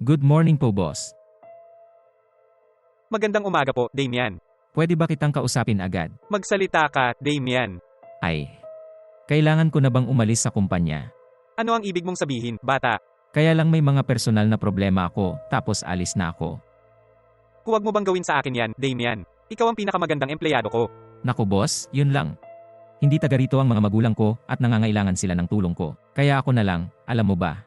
Good morning po, boss. Magandang umaga po, Damian. Pwede ba kitang kausapin agad? Magsalita ka, Damian. Ay, kailangan ko na bang umalis sa kumpanya? Ano ang ibig mong sabihin, bata? Kaya lang may mga personal na problema ako, tapos alis na ako. Huwag mo bang gawin sa akin yan, Damian? Ikaw ang pinakamagandang empleyado ko. Naku boss, yun lang. Hindi taga rito ang mga magulang ko at nangangailangan sila ng tulong ko. Kaya ako na lang, alam mo ba?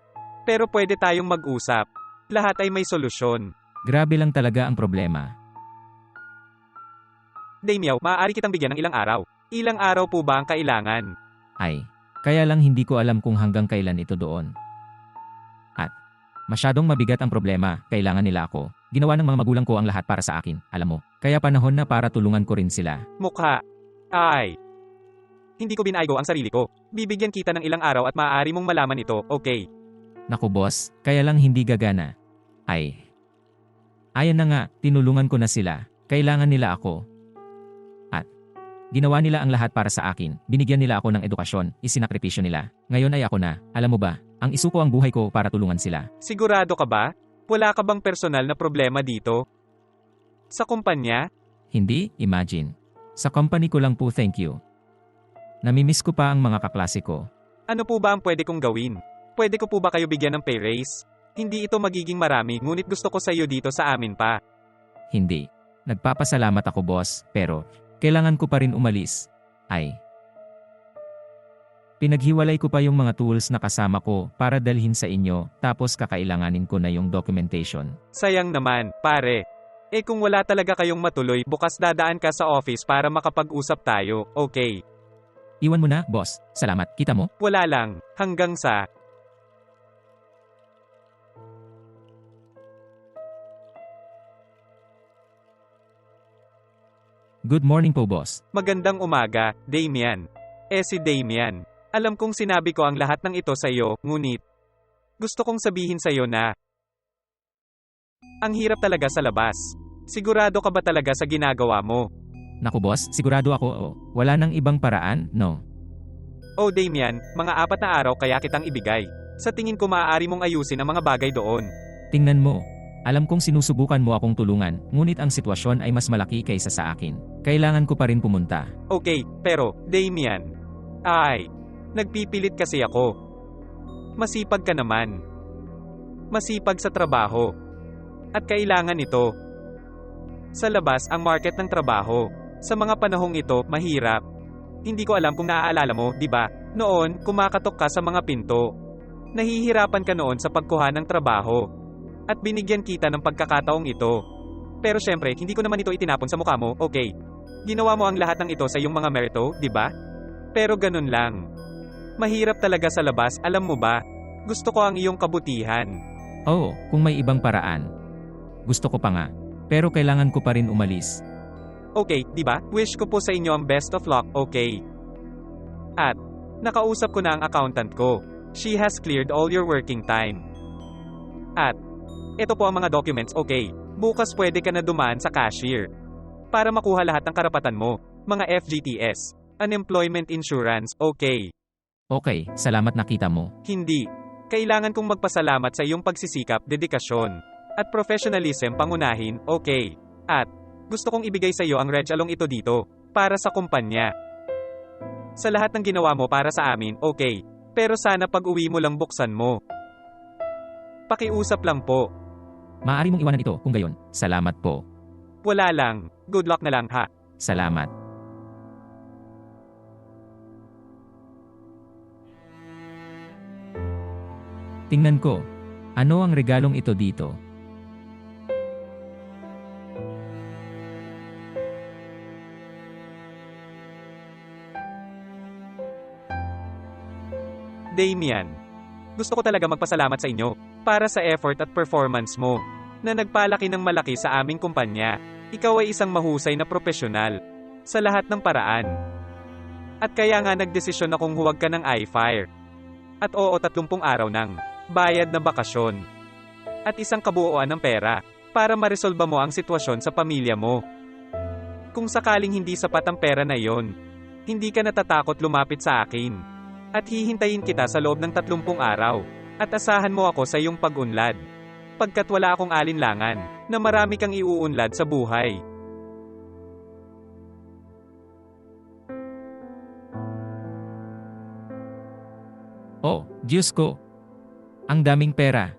Pero pwede tayong mag-usap. Lahat ay may solusyon. Grabe lang talaga ang problema. Damian, maaari kitang bigyan ng ilang araw. Ilang araw po ba ang kailangan? Ay, kaya lang hindi ko alam kung hanggang kailan ito doon. At, masyadong mabigat ang problema, kailangan nila ako. Ginawa ng mga magulang ko ang lahat para sa akin, alam mo. Kaya panahon na para tulungan ko rin sila. Mukha. Ay. Hindi ko binaygo ang sarili ko. Bibigyan kita ng ilang araw at maaari mong malaman ito, okay? Naku boss, kaya lang hindi gagana. Ay. Ayan na nga, tinulungan ko na sila. Kailangan nila ako. At, ginawa nila ang lahat para sa akin. Binigyan nila ako ng edukasyon, isinakripisyo nila. Ngayon ay ako na, alam mo ba, ang isuko ang buhay ko para tulungan sila. Sigurado ka ba? Wala ka bang personal na problema dito? Sa kumpanya? Hindi, imagine. Sa company ko lang po, thank you. Namimiss ko pa ang mga kaklase ko. Ano po ba ang pwede kong gawin? Pwede ko po ba kayo bigyan ng pay raise? Hindi ito magiging marami, ngunit gusto ko sa iyo dito sa amin pa. Hindi. Nagpapasalamat ako boss, pero kailangan ko pa rin umalis. Ay. Pinaghiwalay ko pa yung mga tools na kasama ko para dalhin sa inyo, tapos kakailanganin ko na yung documentation. Sayang naman, pare. Kung wala talaga kayong matuloy, bukas dadaan ka sa office para makapag-usap tayo, okay? Iwan mo na, boss. Salamat. Kita mo? Wala lang. Hanggang sa... Good morning po, boss. Magandang umaga, Damian. Si Damian. Alam kong sinabi ko ang lahat ng ito sa iyo, ngunit gusto kong sabihin sa iyo na ang hirap talaga sa labas. Sigurado ka ba talaga sa ginagawa mo? Naku boss, sigurado ako, wala nang ibang paraan, no? Oh Damian, mga 4 na araw kaya kitang ibigay. Sa tingin ko maaari mong ayusin ang mga bagay doon. Tingnan mo. Alam kong sinusubukan mo akong tulungan, ngunit ang sitwasyon ay mas malaki kaysa sa akin. Kailangan ko pa rin pumunta. Okay, pero, Damian. Ay, nagpipilit kasi ako. Masipag ka naman. Masipag sa trabaho. At kailangan ito. Sa labas ang market ng trabaho. Sa mga panahong ito, mahirap. Hindi ko alam kung naaalala mo, di ba? Noon, kumakatok ka sa mga pinto. Nahihirapan ka noon sa pagkuha ng trabaho. At binigyan kita ng pagkakataong ito. Pero syempre, hindi ko naman ito itinapon sa mukha mo, okay? Ginawa mo ang lahat ng ito sa iyong mga merito, di ba? Pero ganun lang. Mahirap talaga sa labas, alam mo ba? Gusto ko ang iyong kabutihan. Oo, kung may ibang paraan. Gusto ko pa nga. Pero kailangan ko pa rin umalis. Okay, di ba? Wish ko po sa inyo ang best of luck, okay? At, nakausap ko na ang accountant ko. She has cleared all your working time. At, ito po ang mga documents, okay? Bukas pwede ka na dumaan sa cashier. Para makuha lahat ng karapatan mo. Mga FGTS. Unemployment insurance, okay? Okay, salamat nakita mo. Hindi. Kailangan kong magpasalamat sa iyong pagsisikap, dedikasyon, at professionalism pangunahin, okay? At, gusto kong ibigay sa iyo ang regalong ito dito, para sa kumpanya. Sa lahat ng ginawa mo para sa amin, okay? Pero sana pag-uwi mo lang buksan mo. Pakiusap lang po. Maaari mong iwanan ito kung gayon. Salamat po. Wala lang. Good luck na lang ha. Salamat. Tingnan ko. Ano ang regalong ito dito? Damian. Gusto ko talaga magpasalamat sa inyo para sa effort at performance mo na nagpalaki ng malaki sa aming kumpanya. Ikaw ay isang mahusay na profesional sa lahat ng paraan. At kaya nga nagdesisyon akong huwag ka ng i-fire. At oo 30 araw ng bayad na bakasyon. At isang kabuuan ng pera para maresolba mo ang sitwasyon sa pamilya mo. Kung sakaling hindi sapat ang pera na yon, hindi ka natatakot lumapit sa akin. At hihintayin kita sa loob ng 30 araw. At asahan mo ako sa iyong pag-unlad. Pagkat wala akong alinlangan, na marami kang iuunlad sa buhay. Oh, Diyos ko! Ang daming pera.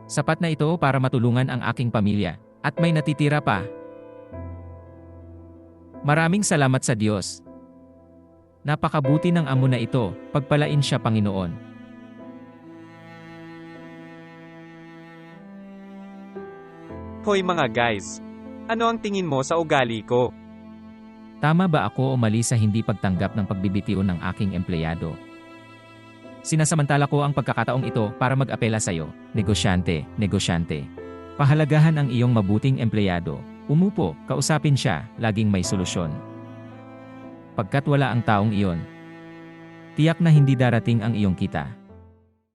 Sapat na ito para matulungan ang aking pamilya, at may natitira pa. Maraming salamat sa Diyos. Napakabuti ng amo na ito, pagpalain siya Panginoon. Hoy mga guys, ano ang tingin mo sa ugali ko? Tama ba ako o mali sa hindi pagtanggap ng pagbibitiw ng aking empleyado? Sinasamantala ko ang pagkakataong ito para mag-apela sa iyo, negosyante, negosyante. Pahalagahan ang iyong mabuting empleyado. Umupo, kausapin siya, laging may solusyon. Pagkat wala ang taong iyon, tiyak na hindi darating ang iyong kita.